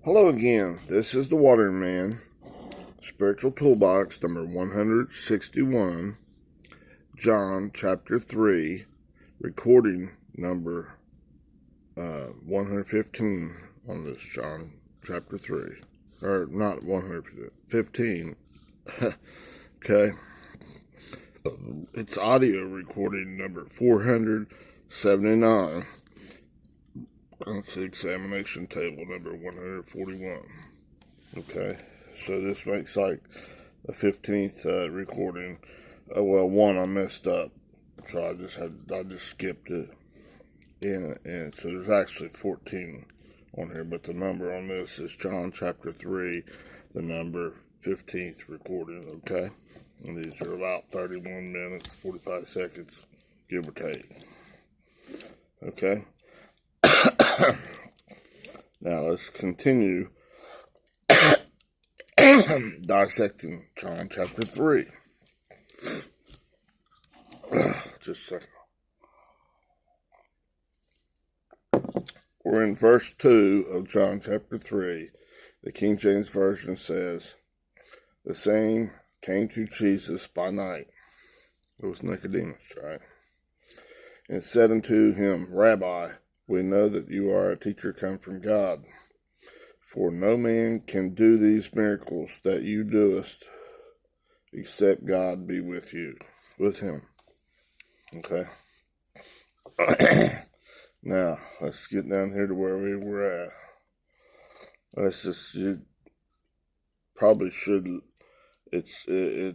Hello again. This is the Watering Man, Spiritual Toolbox number 161, John chapter 3, recording number 115 on this John chapter 3. Or not 115. Okay. It's audio recording number 479. That's the examination table number 141. Okay, so this makes like the 15th recording. Well, one I messed up, so I just skipped it. And so there's actually 14 on here, but the number on this is John chapter 3, the number 15th recording. Okay, and these are about 31 minutes, 45 seconds, give or take. Okay. Now let's continue dissecting John chapter 3. Just a second. We're in verse 2 of John chapter 3. The King James Version says, "The same came to Jesus by night." It was Nicodemus, right? "And said unto him, Rabbi, we know that you are a teacher come from God. For no man can do these miracles that you doest, except God be with him." Okay. Now, let's get down here to where we were at. You probably should, it's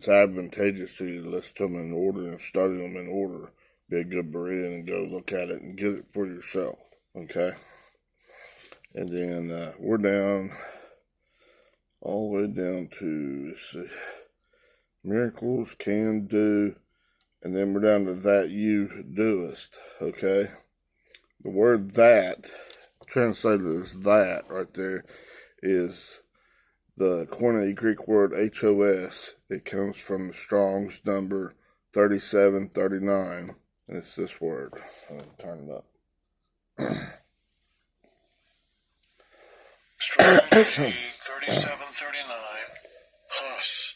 advantageous to you to listen to them in order and study them in order. Be a good Berean and go look at it and get it for yourself, okay? And then we're down, all the way down to, let's see, miracles can do, and then we're down to that you doest, okay? The word that, translated as that right there, is the Koine Greek word HOS. It comes from the Strong's number 3739. It's this word. I'll turn it up. Strong 3739. Hus.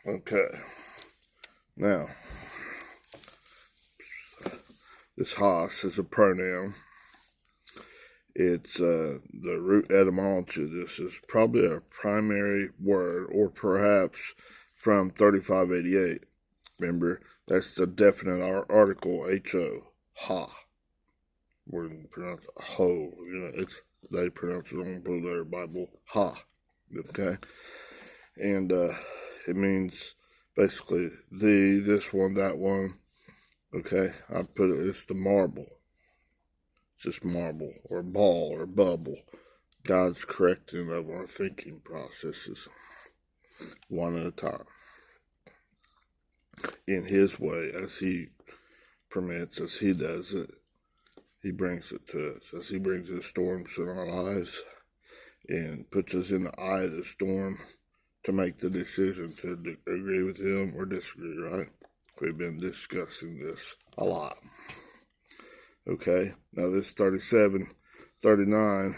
Okay. Now, this Haas is a pronoun. It's the root etymology of this is probably a primary word, or perhaps from 3588. Remember, that's the definite article, H-O, ha. We're going to pronounce it ho. They pronounce it on the Blue Letter Bible, ha. Okay? And it means basically this one, that one. Okay? I put it, it's the marble. It's just marble, or ball, or bubble. God's correcting of our thinking processes, one at a time, in His way, as He permits, as He does it. He brings it to us, as He brings the storms in our lives and puts us in the eye of the storm to make the decision to agree with Him or disagree, right? We've been discussing this a lot. Okay, now this 3739,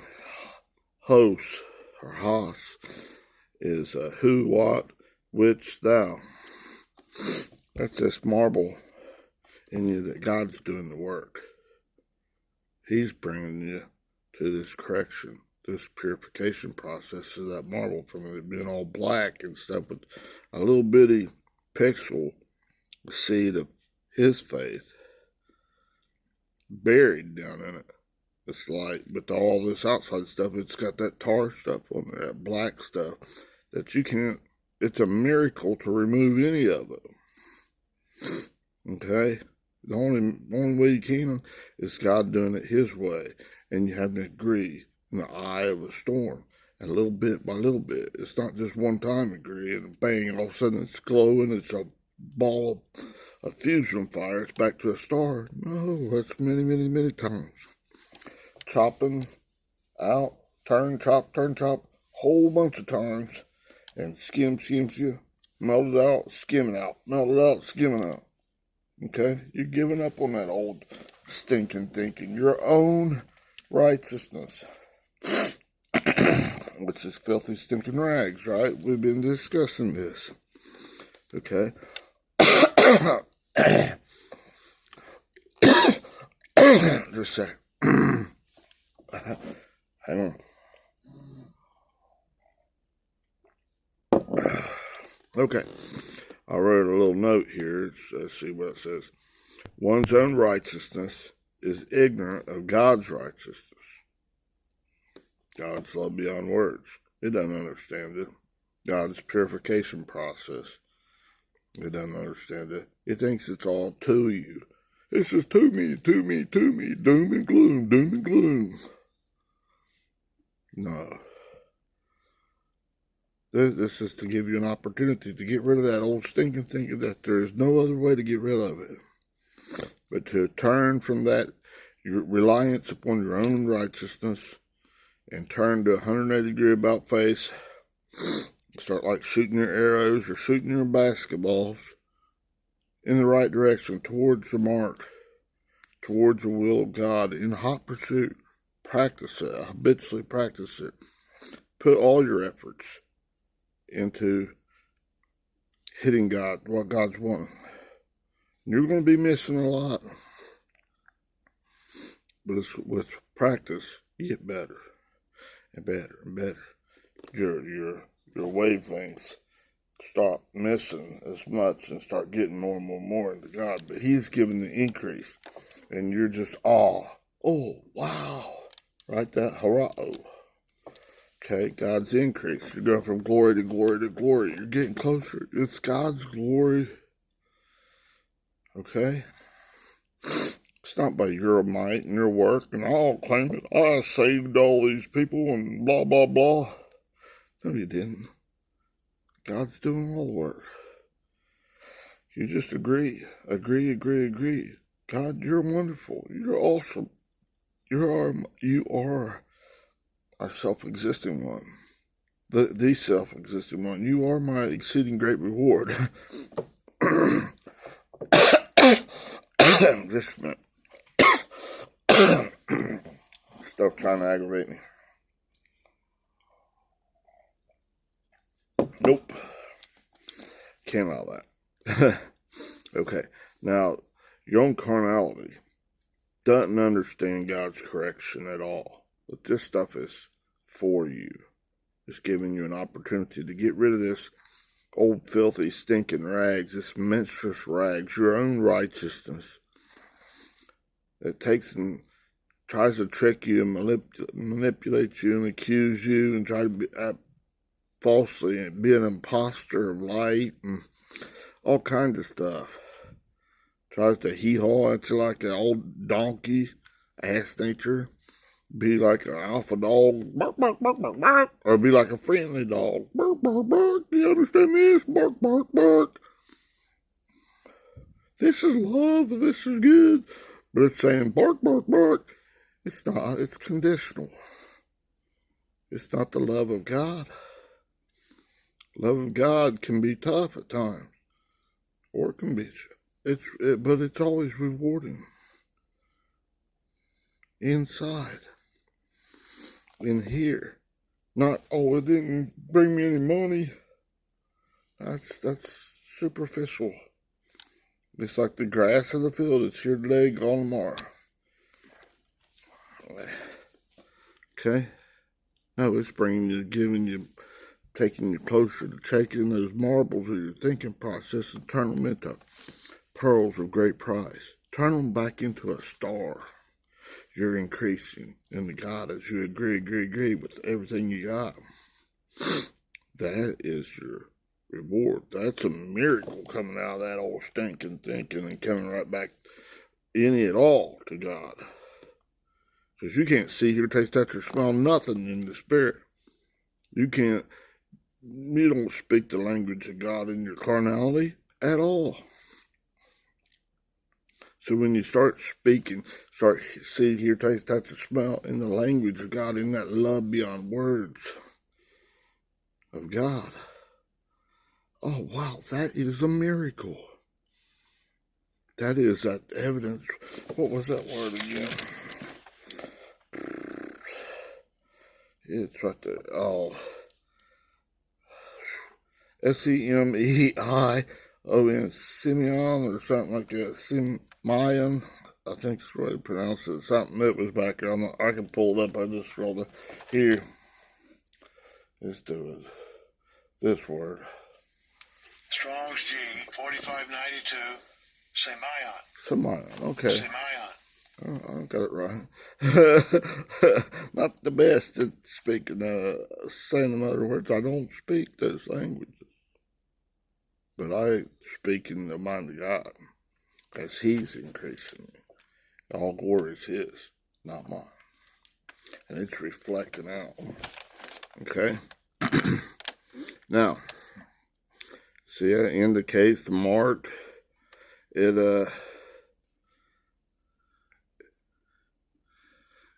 hos, or has, is who, what, which, thou. That's this marble in you that God's doing the work. He's bringing you to this correction, this purification process of that marble from it being all black and stuff with a little bitty pixel, the seed of His faith, buried down in it. It's like, but all this outside stuff, it's got that tar stuff on there, that black stuff, that you can't, it's a miracle to remove any of it. Okay? The only way you can is God doing it His way. And you have to agree in the eye of the storm. And little bit by little bit. It's not just one time agree and bang, all of a sudden it's glowing, it's a ball of fusion fire, it's back to a star. No, that's many, many, many times. Chopping out, turn, chop, whole bunch of times. And skim, melt it out, skim it out, melt it out, skim it out. Okay? You're giving up on that old stinking thinking. Your own righteousness, which is filthy, stinking rags, right? We've been discussing this. Okay? Just a second. Hang on. Okay. I wrote a little note here. Let's see what it says. One's own righteousness is ignorant of God's righteousness. God's love beyond words. It doesn't understand it. God's purification process. It doesn't understand it. It thinks it's all to you. It's just to me, to me, to me. Doom and gloom, doom and gloom. No. This is to give you an opportunity to get rid of that old stinking thinking that there is no other way to get rid of it. But to turn from that your reliance upon your own righteousness and turn to 180-degree about face. Start like shooting your arrows or shooting your basketballs in the right direction towards the mark, towards the will of God in hot pursuit. Practice it, habitually practice it. Put all your efforts into hitting God, what God's wanting. You're going to be missing a lot, but it's with practice you get better and better and better. Your wavelengths stop missing as much and start getting more and more and more into God. But He's giving the increase, and you're just oh wow, right? That hurrah. Okay, God's increase. You're going from glory to glory to glory. You're getting closer. It's God's glory. Okay? It's not by your might and your work, and I'll claim it. I saved all these people and blah, blah, blah. No, you didn't. God's doing all the work. You just agree. Agree. God, you're wonderful. You're awesome. You are a self-existing one. The self-existing one. You are my exceeding great reward. Just a minute. Stuff trying to aggravate me. Nope. Can't allow that. Okay. Now, your own carnality doesn't understand God's correction at all. But this stuff is for you. It's giving you an opportunity to get rid of this old, filthy, stinking rags, this monstrous rags, your own righteousness. It takes and tries to trick you and manipulate you and accuse you and try to be falsely and be an imposter of light and all kinds of stuff. Tries to hee-haw at you like an old donkey, ass nature. Be like an alpha dog, bark, bark, bark, bark, bark, or be like a friendly dog, bark, bark, bark. Do you understand this? Bark, bark, bark. This is love. This is good. But it's saying bark, bark, bark. It's not. It's conditional. It's not the love of God. Love of God can be tough at times, or it can be. But it's always rewarding. Inside. In here. Not, it didn't bring me any money. That's superficial. It's like the grass of the field. It's here today, gone tomorrow. Okay? No, it's bringing you, giving you, taking you closer to taking those marbles of your thinking process and turn them into pearls of great price. Turn them back into a star. You're increasing in the God as you agree with everything you got. That is your reward. That's a miracle coming out of that old stinking thinking and coming right back in it all to God. Because you can't see, hear, taste, touch, or smell nothing in the spirit. You don't speak the language of God in your carnality at all. So when you start speaking, start see, hear, taste, touch, and smell in the language of God, in that love beyond words of God. Oh, wow, that is a miracle. That is that evidence. What was that word again? It's right there. Oh. Semeion, Simeon, or something like that. Simeon, I think is the way to pronounce it. Something that was back there. I can pull it up. I just rolled it. Here. Let's do it. This word. Strong's G, 4592, Semeion. Semeion, okay. Semeion. Oh, I got it right. Not the best at speaking, saying them other words. I don't speak those languages. But I speak in the mind of God as He's increasing me. All glory is His, not mine. And it's reflecting out. Okay? Now, see, it indicates the mark.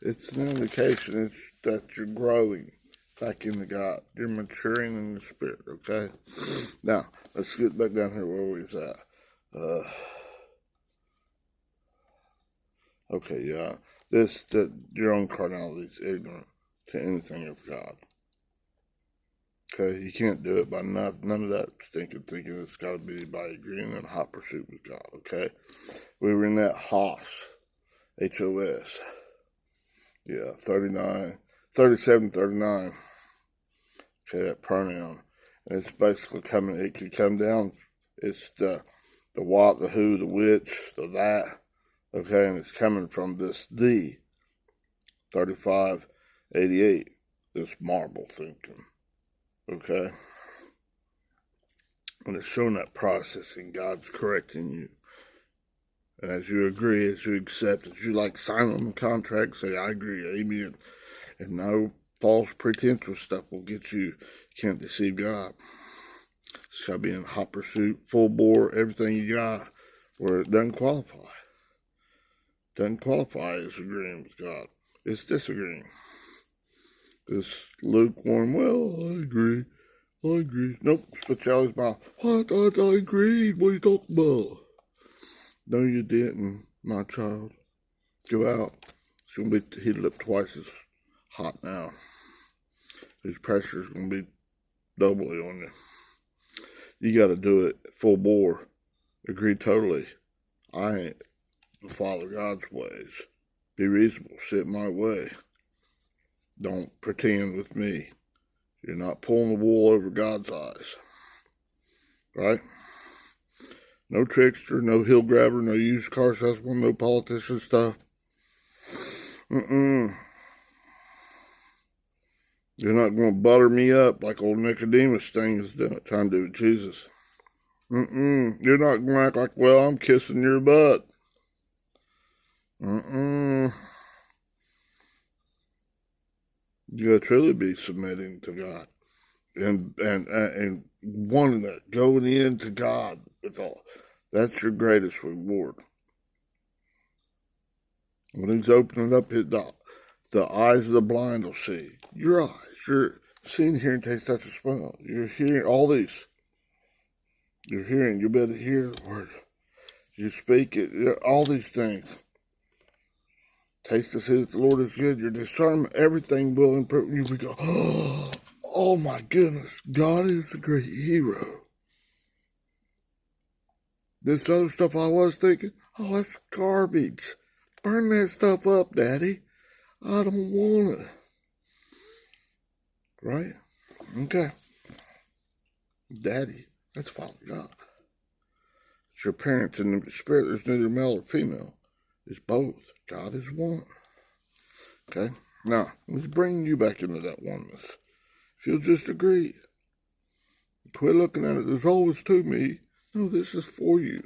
It's an indication that you're growing back into God. You're maturing in the Spirit, okay? Now, let's get back down here where we was at. Okay, yeah. That your own carnality is ignorant to anything of God. Okay, you can't do it by none of that thinking it's got to be by agreeing in hot pursuit with God, okay? We were in that HOS, H-O-S. Yeah, 37, 39. Okay, that pronoun. And it's basically it can come down. It's the what, the who, the which, the that. Okay, and it's coming from this 3588, this marble thinking. Okay? And it's showing that processing. God's correcting you. And as you agree, as you accept, as you sign on the contract, say, I agree, amen. And no false pretentious stuff will get you. You can't deceive God. It's got to be in hot pursuit, full bore, everything you got, where it doesn't qualify. Doesn't qualify as agreeing with God. It's disagreeing. It's lukewarm, well, I agree. Nope, spit you out his mouth. What? I agreed. What are you talking about? No, you didn't, my child. Go out. It's going to be heated up twice as hot now. His pressure is going to be doubly on you. You got to do it full bore. Agree totally. I ain't the Father God's ways. Be reasonable. Sit my way. Don't pretend with me. You're not pulling the wool over God's eyes. Right? No trickster, no hill grabber, no used car salesman, no politician stuff. You're not going to butter me up like old Nicodemus thing is trying to do with Jesus. You're not going to act like, well, I'm kissing your butt. You got to truly be submitting to God and wanting that, going into God with all. That's your greatest reward. When He's opening up the eyes of the blind will see. Your eyes. You're seeing, hearing, taste, touch, and smell. You're hearing all these. You're hearing. You'll be able to hear the word. You speak it. All these things. Taste and see that the Lord is good. Your discernment, everything will improve. You will go, oh my goodness, God is the great hero. This other stuff I was thinking, oh, that's garbage. Burn that stuff up, Daddy. I don't want it. Right? Okay. Daddy, that's Father God. It's your parents in the Spirit. There's neither male or female. It's both. God is one. Okay? Now, let's bring you back into that oneness. If you'll just agree. Quit looking at it. There's always to me. No, this is for you.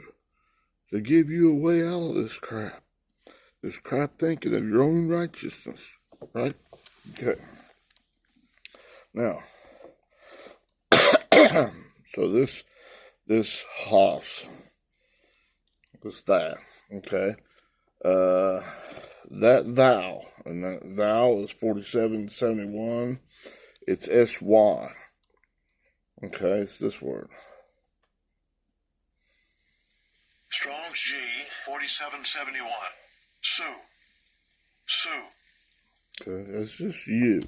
To give you a way out of this crap. This crap thinking of your own righteousness. Right? Okay. Now, so this house was that. Okay? That thou, and that thou is 4771. It's S-Y. Okay, it's this word. Strong's G, 4771. Sue. Okay, it's just you.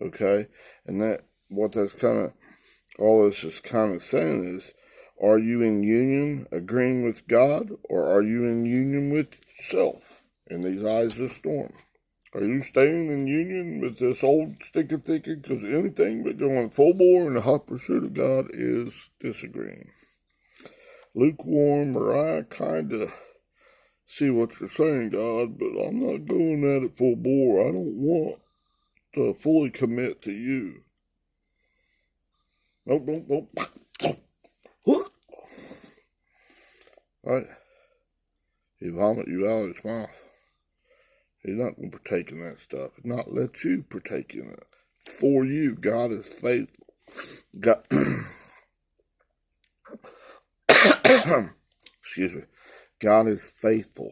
Okay? And all this is kind of saying is, are you in union, agreeing with God, or are you in union with self in these eyes of the storm? Are you staying in union with this old stinking thinking? Because anything but going full bore in the hot pursuit of God is disagreeing. Lukewarm, or I kind of see what you're saying, God, but I'm not going at it full bore. I don't want to fully commit to you. Nope. Right? He vomit you out of his mouth. He's not going to partake in that stuff. He's not let you partake in it. For you, God is faithful. God, excuse me. God is faithful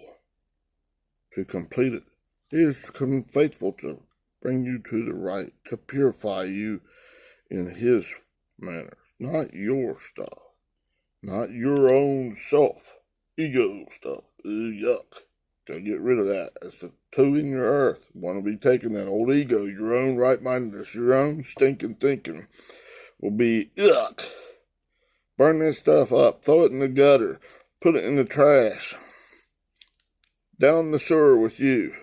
to complete it. He is faithful to bring you to the right, to purify you in His manner. Not your stuff. Not your own self. Ego stuff. Yuck. Gotta get rid of that. That's the two in your earth. Want to be taking that old ego, your own right-mindedness, your own stinking thinking will be yuck. Burn that stuff up. Throw it in the gutter. Put it in the trash. Down the sewer with you.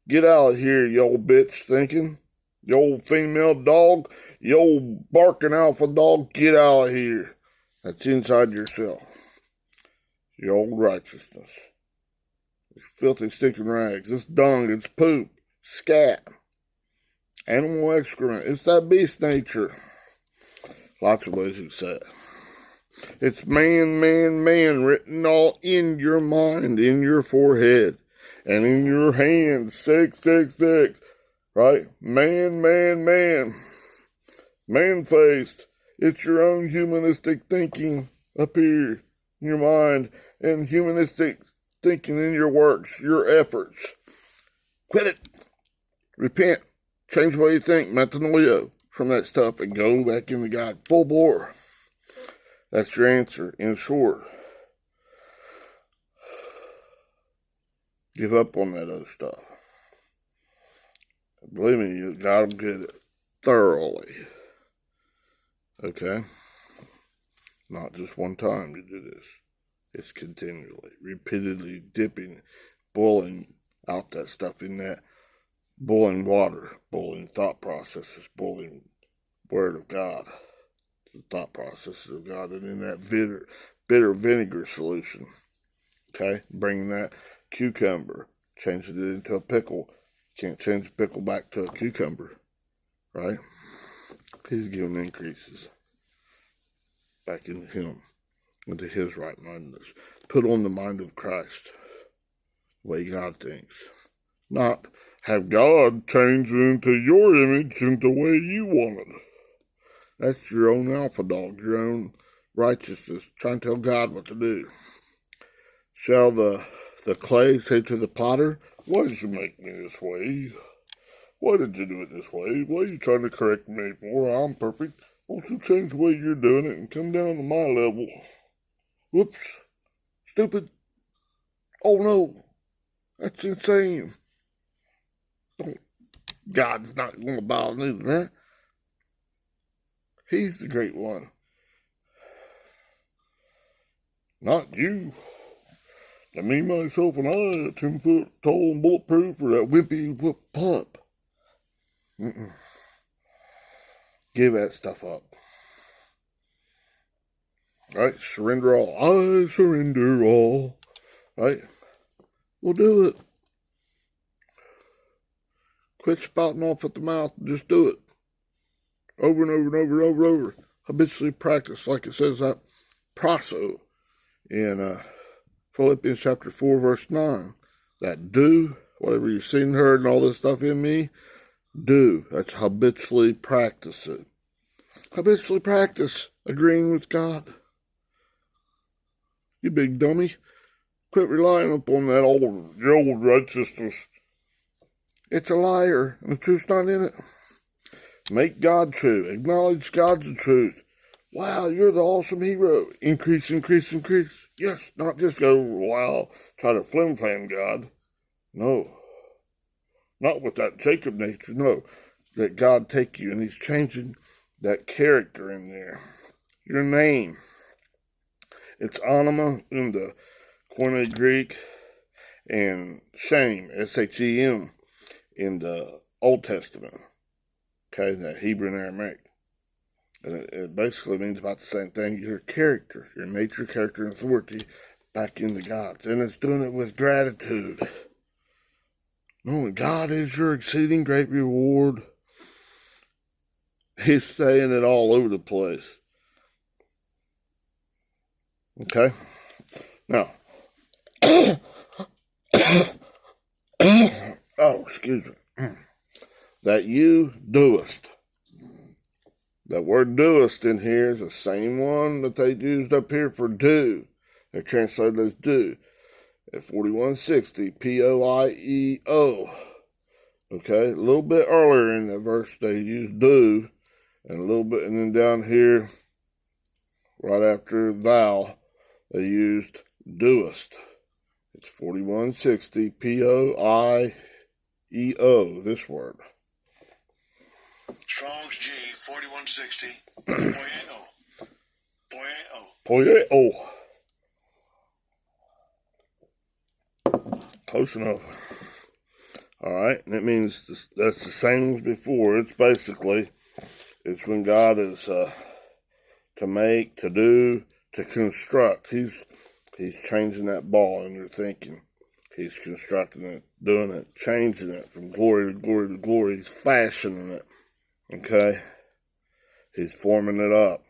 Get out of here, you old bitch thinking. You old female dog. You old barking alpha dog. Get out of here. That's inside yourself. Your old righteousness. It's filthy stinking rags. It's dung. It's poop. Scat. Animal excrement. It's that beast nature. Lots of ways you say it. It's man written all in your mind, in your forehead, and in your hands. 666. Right? Man. Man-faced. It's your own humanistic thinking up here in your mind, and humanistic thinking in your works, your efforts. Quit it. Repent. Change the way you think. Metanoia from that stuff and go back into God. Full bore. That's your answer. In short, give up on that other stuff. Believe me, God will get it thoroughly. Okay? Not just one time you do this. It's continually, repeatedly dipping, boiling out that stuff in that boiling water, boiling thought processes, boiling Word of God, the thought processes of God, and in that bitter vinegar solution. Okay? Bringing that cucumber, changing it into a pickle. Can't change the pickle back to a cucumber, right? He's giving increases back into Him, into His right-mindedness. Put on the mind of Christ, the way God thinks. Not have God change into your image in the way you want it. That's your own alpha dog, your own righteousness, trying to tell God what to do. Shall the clay say to the potter, why did you make me this way? Why did you do it this way? Why are you trying to correct me for? I'm perfect. Won't you change the way you're doing it and come down to my level? Whoops. Stupid. Oh no. That's insane. God's not going to bow the knee to that. He's the great one. Not you. To me, myself, and I, 10 foot tall and bulletproof, or that wimpy pup. Give that stuff up. Right? Surrender all. I surrender all. Right? We'll do it. Quit spouting off at the mouth. Just do it. Over and over and over. Habitually practice, like it says that praso in Philippians chapter 4, verse 9. That do, whatever you've seen, heard, and all this stuff in me, do. That's habitually practice it. Habitually practice agreeing with God. You big dummy. Quit relying upon that your old righteousness. It's a liar, and the truth's not in it. Make God true. Acknowledge God's the truth. Wow, you're the awesome hero. Increase. Yes, not just go, wow, try to flim-flam God. No. Not with that Jacob nature, no. that God take you, and he's changing that character in there. Your name. It's anima in the Koine Greek, and Shem, S-H-E-M, in the Old Testament. Okay, that Hebrew and Aramaic. And it basically means about the same thing. Your character, your nature, character, and authority back into God. And it's doing it with gratitude. Knowing God is your exceeding great reward. He's saying it all over the place. Okay? Now, oh, excuse me. That you doest. That word doest in here is the same one that they used up here for do. They translated as do. At 4160, P-O-I-E-O. Okay, a little bit earlier in that verse they used do, and a little bit, and then down here, right after thou, they used doest. It's 4160, P-O-I-E-O, this word. Strong's G, 4160. Poieo. Poieo. Close enough. Alright, and it means that's the same as before. It's basically, it's when God is to make, to do, to construct. He's changing that ball in your thinking. He's constructing it, doing it, changing it from glory to glory to glory. He's fashioning it. Okay? He's forming it up.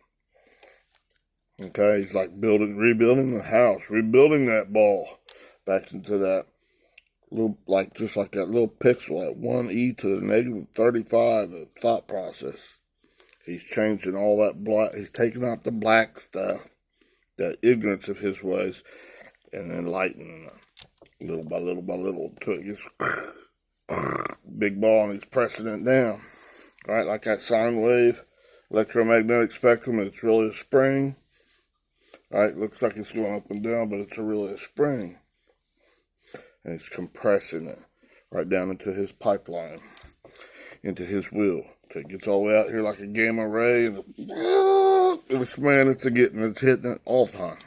Okay? He's like rebuilding the house, rebuilding that ball back into that little, just like that little pixel at 1e to the negative 35, the thought process. He's changing all that black. He's taking out the black stuff, that ignorance of his ways, and enlightening it little by little by little until it gets big ball, and he's pressing it down. Right, like that sine wave, electromagnetic spectrum. It's really a spring. Right, looks like it's going up and down, but it's really a spring. And he's compressing it right down into his pipeline, into his wheel. So it gets all the way out here like a gamma ray, and it's hitting it all the time.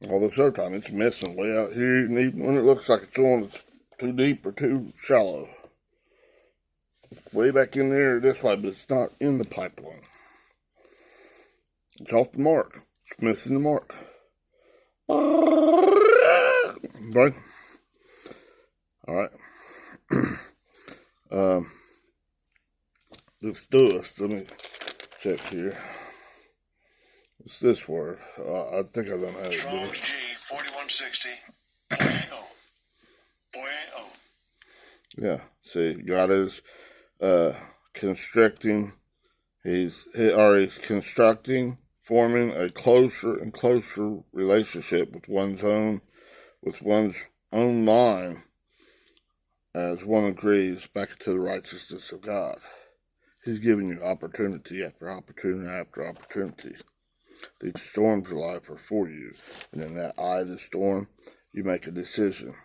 All this other time, it's missing way out here, and even when it looks like it's on, it's too deep or too shallow. Way back in there this way, but it's not in the pipeline. It's off the mark. It's missing the mark. Right? Alright. Let's do this. Let me check here. It's this word. I think I don't have it. Strong's G, 4160. Poieo. Yeah. See, God is constricting. He's constructing, forming a closer and closer relationship with one's own mind, as one agrees back into the righteousness of God. He's giving you opportunity after opportunity after opportunity. These storms of life are for you, and in that eye of the storm, you make a decision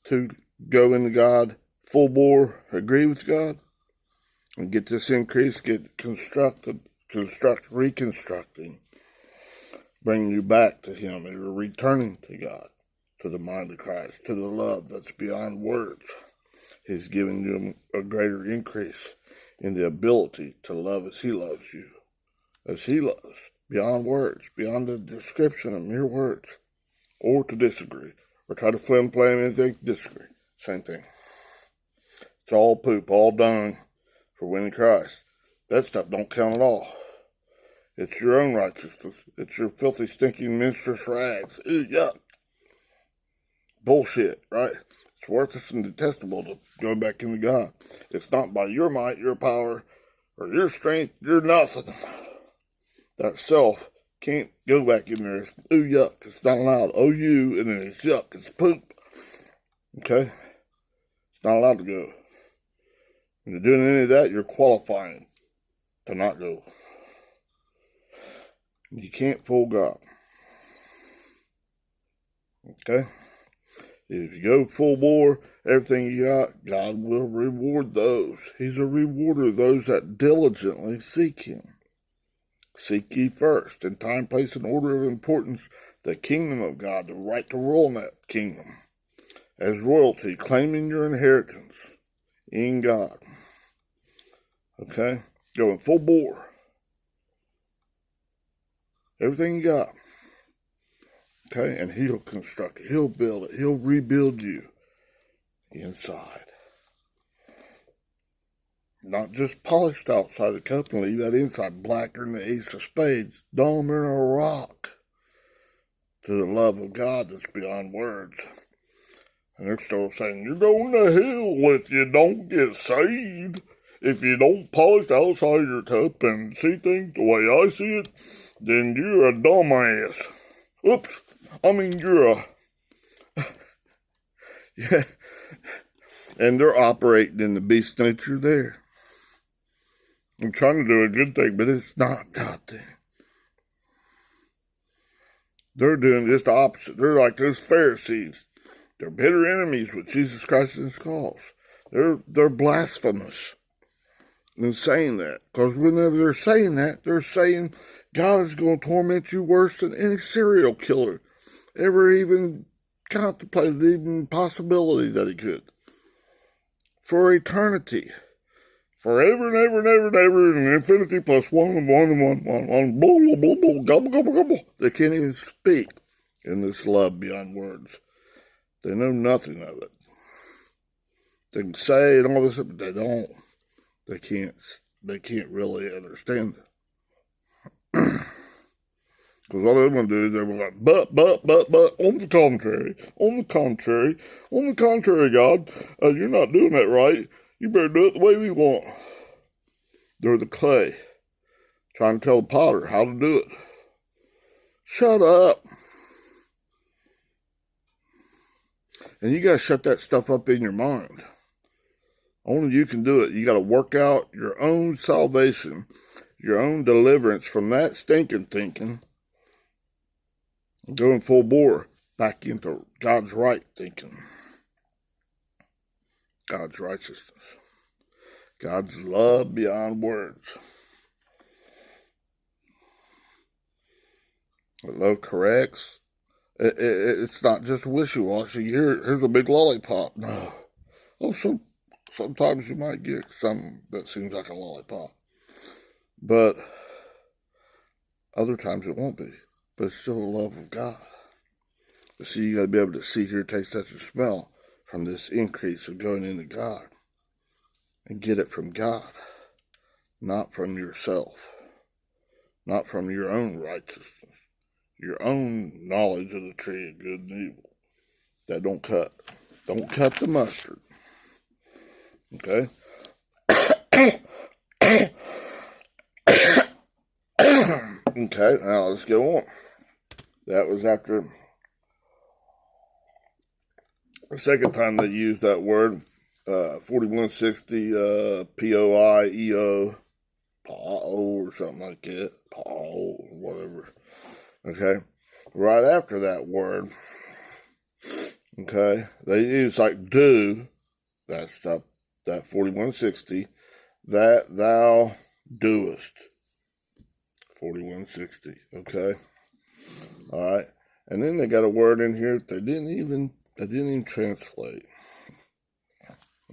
to go into God full bore, agree with God, and get this increase, get reconstructing, bringing you back to Him, and you're returning to God, to the mind of Christ, to the love that's beyond words. He's giving you a greater increase in the ability to love as He loves you, as He loves, beyond words, beyond the description of mere words, or to disagree, or try to flame anything, disagree. Same thing. It's all poop, all dung for winning Christ. That stuff don't count at all. It's your own righteousness. It's your filthy, stinking, menstruous rags. Ew, yuck. Bullshit, right? It's worthless and detestable to go back into God. It's not by your might, your power, or your strength. You're nothing. That self can't go back in there. It's ooh, yuck. It's not allowed. O-U, and then it's yuck. It's poop. Okay? It's not allowed to go. When you're doing any of that, you're qualifying to not go. You can't fool God. Okay? If you go full bore, everything you got, God will reward those. He's a rewarder of those that diligently seek Him. Seek ye first, in time, place, and order of importance, the kingdom of God, the right to rule in that kingdom. As royalty, claiming your inheritance in God. Okay? Going full bore. Everything you got. Okay? And He'll construct it. He'll build it. He'll rebuild you inside. Not just polished outside the cup and leave that inside blacker than the ace of spades, dumber than a rock. To the love of God that's beyond words. And they're still saying, you're going to hell if you don't get saved. If you don't polish outside your cup and see things the way I see it, then you're a dumbass. Oops. I mean, you're a... yeah. And they're operating in the beast nature there. I'm trying to do a good thing, but it's not God thing. They're doing just the opposite. They're like those Pharisees. They're bitter enemies with Jesus Christ and His cause. They're blasphemous in saying that. Because whenever they're saying that, they're saying God is going to torment you worse than any serial killer ever even contemplated the even possibility that he could. For eternity. Forever and ever and ever and ever, and infinity plus one and one and one, blah, blah, blah, blah, gobble, gobble, gobble. They can't even speak in this love beyond words. They know nothing of it. They can say and all this, but they don't. They can't really understand it. Because all they want to do is they were like, but, on the contrary, God, you're not doing that right. You better do it the way we want. They're the clay, trying to tell the potter how to do it. Shut up. And you got to shut that stuff up in your mind. Only you can do it. You got to work out your own salvation, your own deliverance from that stinking thinking, going full bore back into God's right thinking, God's righteousness, God's love beyond words. Love corrects. It's not just wishy-washy. Here's a big lollipop. No. Oh, sometimes you might get something that seems like a lollipop. But other times it won't be. But it's still the love of God. But see, you got to be able to see, hear, taste, touch, and smell from this increase of going into God. And get it from God. Not from yourself. Not from your own righteousness. Your own knowledge of the tree of good and evil. That don't cut. Don't cut the mustard. Okay? Okay, now let's go on. That was after the second time they used that word, 4160, POIEO, or something like that. Paul, whatever. Okay, right after that word, okay, they use like do, that 4160, that thou doest, 4160, okay, all right, and then they got a word in here that they didn't even translate,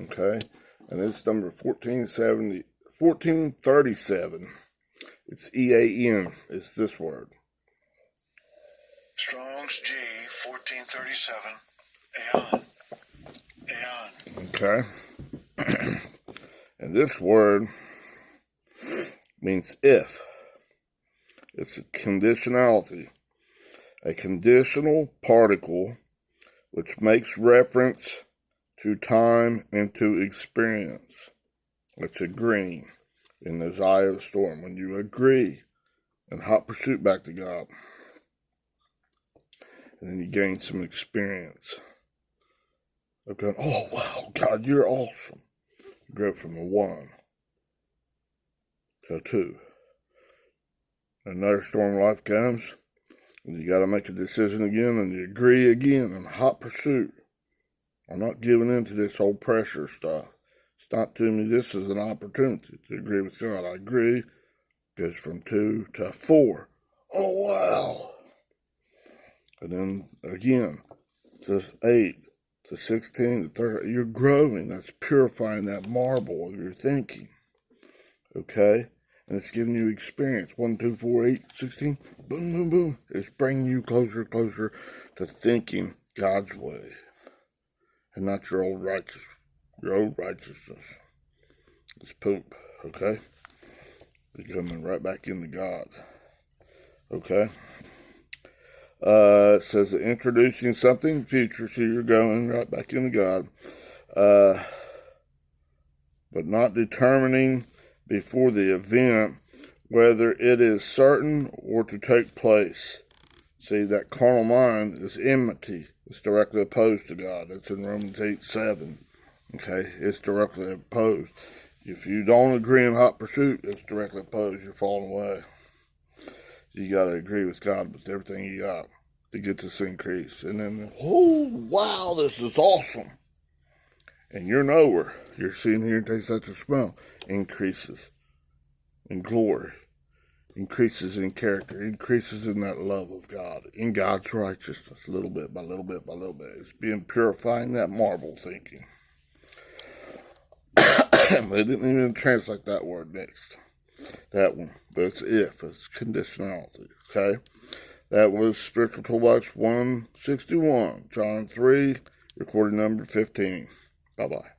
okay, and it's number 1437, it's EAN, it's this word. Strong's G 1437. Aeon. Okay. And this word means if. It's a conditionality. A conditional particle which makes reference to time and to experience. It's agreeing in the eye of the storm. When you agree in hot pursuit back to God. And then you gain some experience of going, oh, wow, God, you're awesome. You go from a 1 to a 2. Another storm of life comes, and you got to make a decision again, and you agree again in hot pursuit. I'm not giving in to this whole pressure stuff. It's not to me. This is an opportunity to agree with God. I agree. Goes from 2 to 4. Oh, wow. And then again, to 8 to 16 to 30. You're growing. That's purifying that marble of your thinking. Okay? And it's giving you experience. 1, 2, 4, 8, 16. Boom, boom, boom. It's bringing you closer to thinking God's way. And not your old righteousness. It's poop. Okay? You're coming right back into God. Okay? It says introducing something future, so you're going right back into God. But not determining before the event whether it is certain or to take place. See, that carnal mind is enmity. It's directly opposed to God. That's in Romans 8:7. Okay, it's directly opposed. If you don't agree in hot pursuit, it's directly opposed. You're falling away. You got to agree with God with everything you got to get this increase. And then, oh, wow, this is awesome. And you're nowhere. You're seeing, here, and taste, such a smell. Increases in glory. Increases in character. Increases in that love of God. In God's righteousness. Little bit by little bit by little bit. It's being purifying that marble thinking. They didn't even translate that word next. That one. But it's if. It's conditionality. Okay? That was Spiritual Toolbox 161. John 3, recording number 15. Bye-bye.